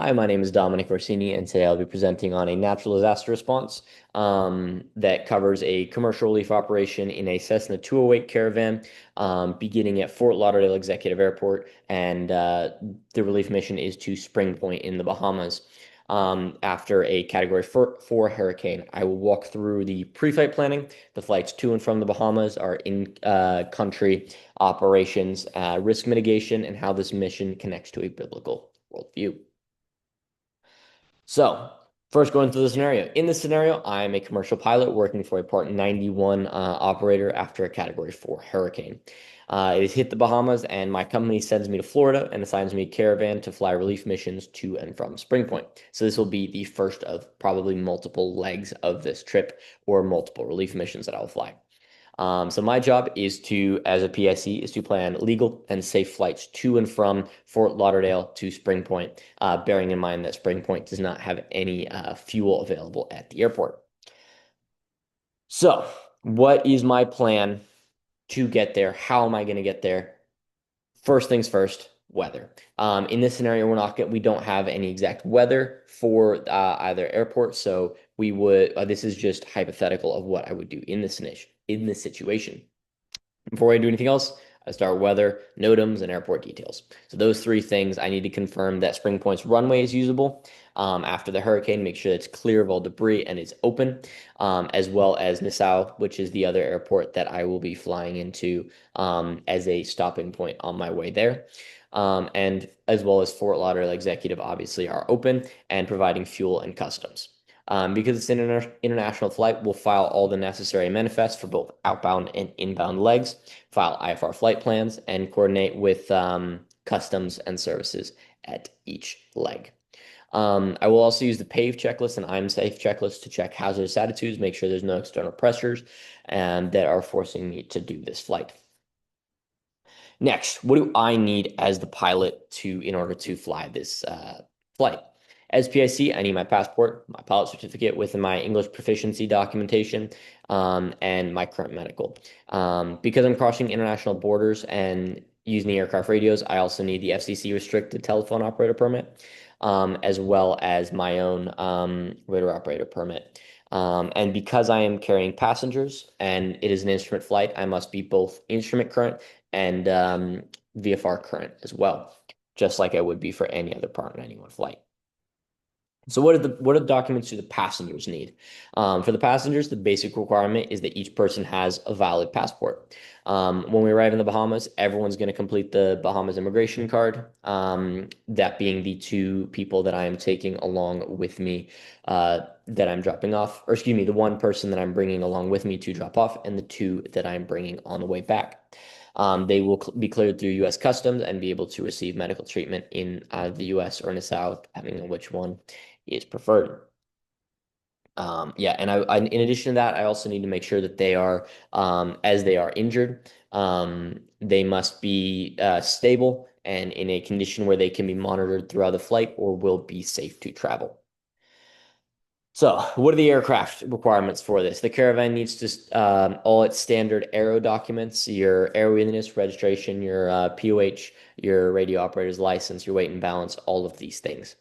Hi, my name is Dominic Orsini, and today I'll be presenting on a natural disaster response that covers a commercial relief operation in a Cessna 208 Caravan, beginning at Fort Lauderdale Executive Airport, and the relief mission is to Spring Point in the Bahamas. After a Category 4 hurricane, I will walk through the pre-flight planning, the flights to and from the Bahamas, our in-country operations, risk mitigation, and how this mission connects to a biblical worldview. So, first going through the scenario. In this scenario, I am a commercial pilot working for a Part 91 operator after a Category 4 hurricane. It has hit the Bahamas, and my company sends me to Florida and assigns me a caravan to fly relief missions to and from Spring Point. So this will be the first of probably multiple legs of this trip or multiple relief missions that I will fly. So my job is to, as a PIC, is to plan legal and safe flights to and from Fort Lauderdale to Spring Point, bearing in mind that Spring Point does not have any fuel available at the airport. So, what is my plan to get there? How am I going to get there? First things first, weather. In this scenario, we don't have any exact weather for either airport, so we would. This is just hypothetical of what I would do in this situation. Before I do anything else, I start weather, NOTAMs, and airport details. So those three things, I need to confirm that Spring Point's runway is usable after the hurricane, make sure it's clear of all debris and it's open, as well as Nassau, which is the other airport that I will be flying into as a stopping point on my way there. And as well as Fort Lauderdale Executive, obviously, are open and providing fuel and customs. Because it's an international flight, we'll file all the necessary manifests for both outbound and inbound legs, file IFR flight plans, and coordinate with customs and services at each leg. I will also use the PAVE checklist and I'm safe checklist to check hazardous attitudes, make sure there's no external pressures that are forcing me to do this flight. Next, what do I need as the pilot in order to fly this flight? As PIC, I need my passport, my pilot certificate with my English proficiency documentation, and my current medical. Because I'm crossing international borders and using the aircraft radios, I also need the FCC restricted telephone operator permit, as well as my own radar operator permit. And because I am carrying passengers and it is an instrument flight, I must be both instrument current and VFR current as well, just like I would be for any other Part 91 flight. So what are the documents do the passengers need? For the passengers, the basic requirement is that each person has a valid passport. When we arrive in the Bahamas, everyone's going to complete the Bahamas immigration card, that being the two people that I am taking along with me that I'm dropping off, or excuse me, the one person that I'm bringing along with me to drop off, and the two that I'm bringing on the way back. They will be cleared through U.S. Customs and be able to receive medical treatment in the U.S. or Nassau, depending on which one is preferred. Yeah, and in addition to that, I also need to make sure that they are, as they are injured, they must be stable and in a condition where they can be monitored throughout the flight or will be safe to travel. So, what are the aircraft requirements for this? The caravan needs to all its standard aero documents, your airworthiness registration, your POH, your radio operator's license, your weight and balance, all of these things.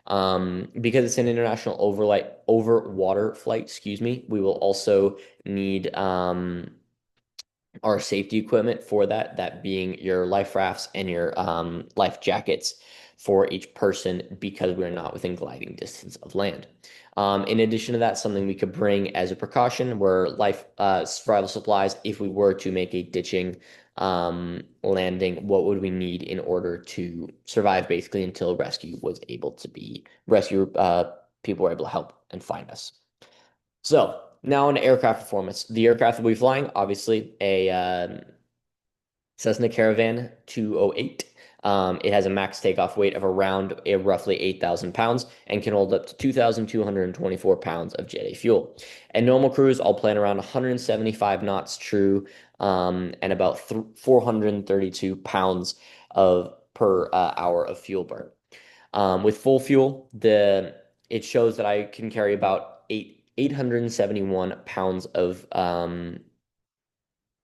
Because it's an international over water flight, excuse me, we will also need our safety equipment for that being your life rafts and your life jackets for each person because we're not within gliding distance of land. In addition to that, something we could bring as a precaution were life survival supplies if we were to make a ditching landing. What would we need in order to survive basically until rescue was able to be people were able to help and find us. So now on aircraft performance. The aircraft that we'll be flying, obviously, a Cessna Caravan 208. It has a max takeoff weight of around roughly 8,000 pounds and can hold up to 2,224 pounds of Jet A fuel. And normal cruise, I'll plan around 175 knots true and about 432 pounds per hour of fuel burn. With full fuel, it shows that I can carry about 871 pounds of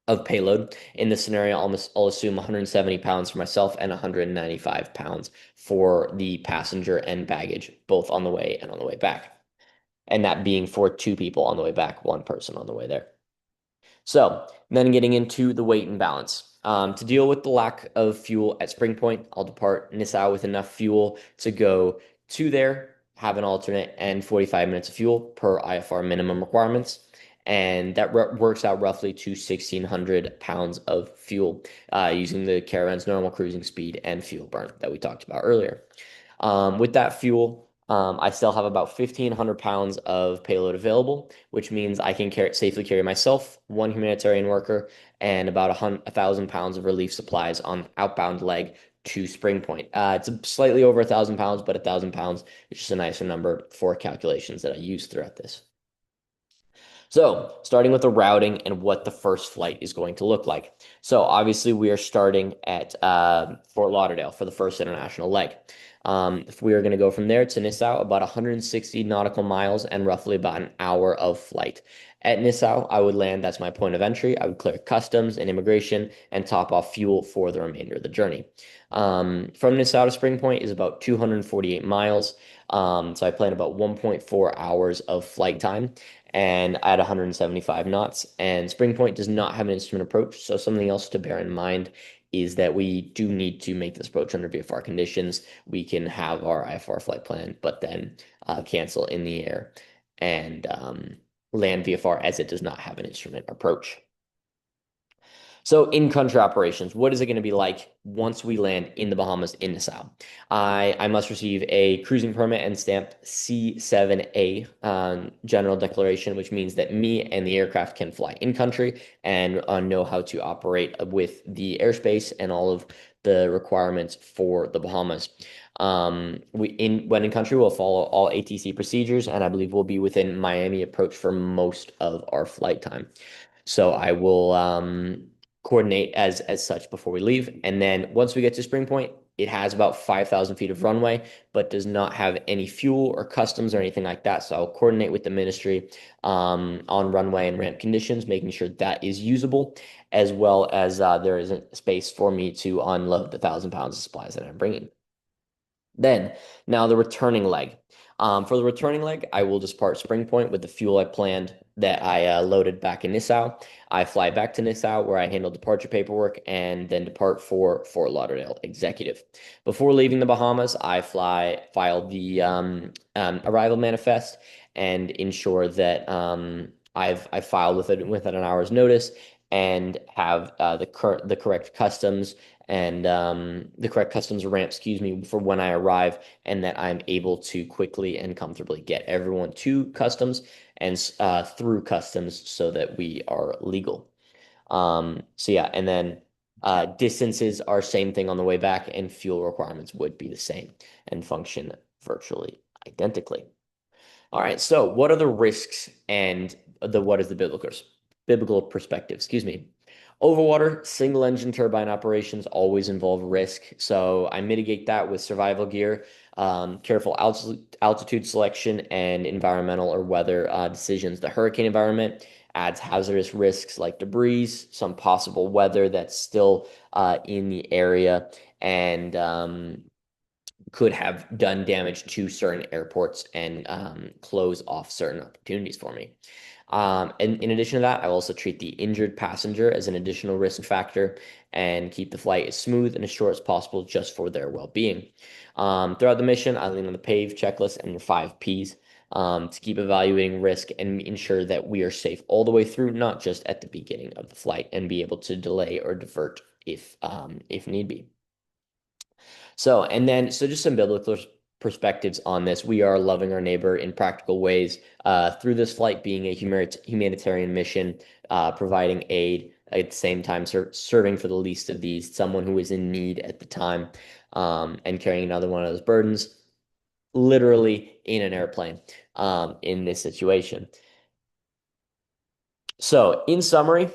of payload. In this scenario, I'll assume 170 pounds for myself and 195 pounds for the passenger and baggage, both on the way and on the way back. And that being for two people on the way back, one person on the way there. So then getting into the weight and balance. To deal with the lack of fuel at Spring Point, I'll depart Nassau with enough fuel to go to there, have an alternate, and 45 minutes of fuel per IFR minimum requirements. And that works out roughly to 1,600 pounds of fuel using the caravan's normal cruising speed and fuel burn that we talked about earlier. With that fuel, I still have about 1,500 pounds of payload available, which means I can safely carry myself, one humanitarian worker, and about 1,000 pounds of relief supplies on outbound leg to Spring Point. It's slightly over 1,000 pounds, but 1,000 pounds is just a nicer number for calculations that I use throughout this. So, starting with the routing and what the first flight is going to look like. So, obviously, we are starting at Fort Lauderdale for the first international leg. If we are going to go from there to Nassau, about 160 nautical miles and roughly about an hour of flight. At Nassau, I would land, that's my point of entry. I would clear customs and immigration and top off fuel for the remainder of the journey. From Nassau to Spring Point is about 248 miles. So I plan about 1.4 hours of flight time and at 175 knots. And Spring Point does not have an instrument approach, so something else to bear in mind is that we do need to make this approach under VFR conditions. We can have our IFR flight plan, but then cancel in the air and land VFR as it does not have an instrument approach. So in-country operations, what is it going to be like once we land in the Bahamas in Nassau? I must receive a cruising permit and stamped C7A general declaration, which means that me and the aircraft can fly in-country and know how to operate with the airspace and all of the requirements for the Bahamas. When in country, we'll follow all ATC procedures, and I believe we'll be within Miami approach for most of our flight time. So I will coordinate as such before we leave. And then once we get to Spring Point, it has about 5,000 feet of runway, but does not have any fuel or customs or anything like that. So I'll coordinate with the ministry on runway and ramp conditions, making sure that is usable, as well as there isn't space for me to unload the 1,000 pounds of supplies that I'm bringing. Then, now the returning leg. For the returning leg, I will depart Spring Point with the fuel I planned that I loaded back in Nassau. I fly back to Nassau where I handle departure paperwork and then depart for Fort Lauderdale Executive. Before leaving the Bahamas, I file the arrival manifest and ensure that I've filed within an hour's notice and have the correct customs and the correct customs ramp, excuse me, for when I arrive, and that I'm able to quickly and comfortably get everyone to customs and through customs so that we are legal. So yeah, and then distances are same thing on the way back, and fuel requirements would be the same and function virtually identically. All right, so what are the risks and what is the biblical perspective? Excuse me. Overwater, single engine turbine operations always involve risk. So I mitigate that with survival gear, careful altitude selection, and environmental or weather decisions. The hurricane environment adds hazardous risks like debris, some possible weather that's still in the area, and could have done damage to certain airports and close off certain opportunities for me. And in addition to that, I also treat the injured passenger as an additional risk factor and keep the flight as smooth and as short as possible just for their well-being. Throughout the mission, I lean on the PAVE checklist and the 5 Ps to keep evaluating risk and ensure that we are safe all the way through, not just at the beginning of the flight, and be able to delay or divert if need be. So just some biblical perspectives on this. We are loving our neighbor in practical ways through this flight being a humanitarian mission, providing aid at the same time serving for the least of these, someone who is in need at the time, and carrying another one of those burdens, literally in an airplane in this situation. So, in summary,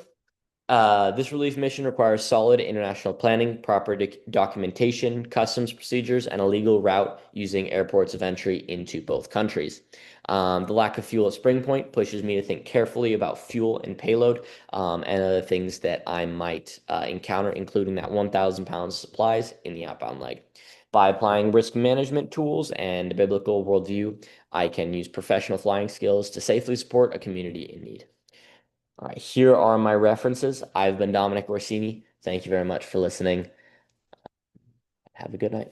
This relief mission requires solid international planning, proper documentation, customs procedures, and a legal route using airports of entry into both countries. The lack of fuel at Spring Point pushes me to think carefully about fuel and payload, and other things that I might encounter, including that 1,000 pounds of supplies in the outbound leg. By applying risk management tools and a biblical worldview, I can use professional flying skills to safely support a community in need. All right, here are my references. I've been Dominic Orsini. Thank you very much for listening. Have a good night.